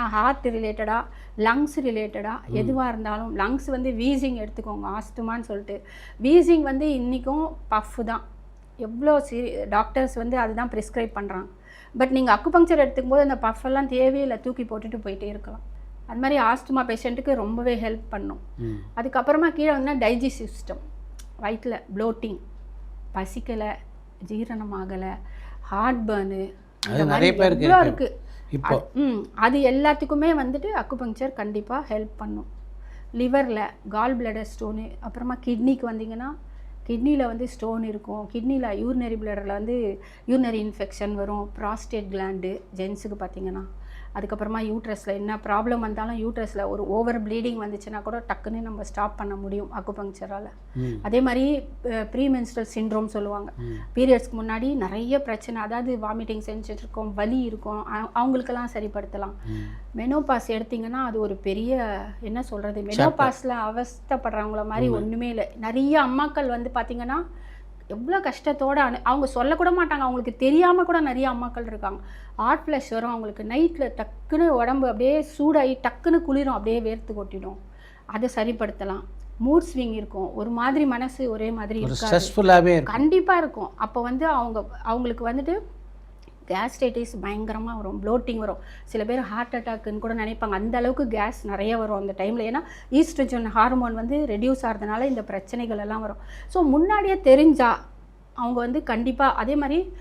ஆனால் ஹார்ட் ரிலேட்டடாக, லங்ஸ் ரிலேட்டடாக எதுவாக இருந்தாலும், லங்ஸ் வந்து வீசிங் எடுத்துக்கோங்க, ஆஸ்துமான்னு சொல்லிட்டு. வீசிங் வந்து இன்றைக்கும் பஃப் தான். எவ்வளோ டாக்டர்ஸ் வந்து அதுதான் ப்ரிஸ்கிரைப் பண்ணுறாங்க. பட் நீங்கள் அக்குபங்க்சர் எடுத்துக்கும் போது அந்த பஃபெல்லாம் தேவையில்லை, தூக்கி போட்டுட்டு போயிட்டே இருக்கலாம். அது மாதிரி ஆஸ்துமா பேஷண்ட்டுக்கு ரொம்பவே ஹெல்ப் பண்ணும். அதுக்கப்புறமா கீழே வந்து டைஜஸ்டிவ் சிஸ்டம், வயிற்றில் ப்ளோட்டிங், பசிக்கலை, ஜீரணமாகலை, ஹார்ட் பர்னு, நிறைய பேர் இருக்குது இப்போ. அது எல்லாத்துக்குமே வந்துட்டு அக்குபங்க்சர் கண்டிப்பாக ஹெல்ப் பண்ணும். லிவரில் கால் பிளடர் ஸ்டோனு, அப்புறமா கிட்னிக்கு வந்தீங்கன்னா கிட்னியில் வந்து ஸ்டோன் இருக்கும், கிட்னியில் யூரினரி பிளடரில் வந்து யூரினரி இன்ஃபெக்ஷன் வரும், ப்ராஸ்டேட் கிளாண்டு ஜென்ஸுக்கு பார்த்தீங்கன்னா. அதுக்கப்புறமா யூட்ரஸில் என்ன ப்ராப்ளம் வந்தாலும், யூட்ரஸில் ஒரு ஓவர் ப்ளீடிங் வந்துச்சுன்னா கூட டக்குன்னு நம்ம ஸ்டாப் பண்ண முடியும் அக்குபங்க்சரால். அதே மாதிரி ப்ரீமென்ஸ்ட்ரல் சிண்ட்ரோம் சொல்லுவாங்க. பீரியட்ஸ்க்கு முன்னாடி நிறைய பிரச்சனை, அதாவது வாமிட்டிங் செஞ்சுட்டு இருக்கோம், வலி இருக்கும், அவங்களுக்கெல்லாம் சரிப்படுத்தலாம். மெனோபாஸ் எடுத்திங்கன்னா அது ஒரு பெரிய என்ன சொல்கிறது, மெனோபாஸில் அவஸ்தைப்படுறவங்கள மாதிரி ஒன்றுமே இல்லை. நிறைய அம்மாக்கள் வந்து பார்த்திங்கன்னா எவ்வளோ கஷ்டத்தோடு அவங்க சொல்லக்கூட மாட்டாங்க, அவங்களுக்கு தெரியாமல் கூட நிறைய அம்மாக்கள் இருக்காங்க. ஹார்ட் ஃப்ளஷ் வரும் அவங்களுக்கு, நைட்டில் டக்குன்னு உடம்பு அப்படியே சூடாகி டக்குன்னு குளிரும், அப்படியே வேர்த்து கொட்டிடும். அதை சரிப்படுத்தலாம். மூட் ஸ்விங் இருக்கும், ஒரு மாதிரி மனசு ஒரே மாதிரி ஸ்ட்ரெஸ்ஃபுல்லாகவே கண்டிப்பாக இருக்கும். அப்போ வந்து அவங்களுக்கு வந்துட்டு கேஸ்ட்ரைட்டிஸ் பயங்கரமாக வரும், ப்ளோட்டிங் வரும். சில பேர் ஹார்ட் அட்டாக்குன்னு கூட நினைப்பாங்க, அந்த அளவுக்கு கேஸ் நிறைய வரும் அந்த டைமில். ஏன்னா ஈஸ்ட்ரஜன் ஹார்மோன் வந்து ரெடியூஸ் ஆகிறதுனால இந்த பிரச்சனைகள் எல்லாம் வரும். ஸோ முன்னாடியே தெரிஞ்சால் அவங்க வந்து கண்டிப்பாக அதே மாதிரி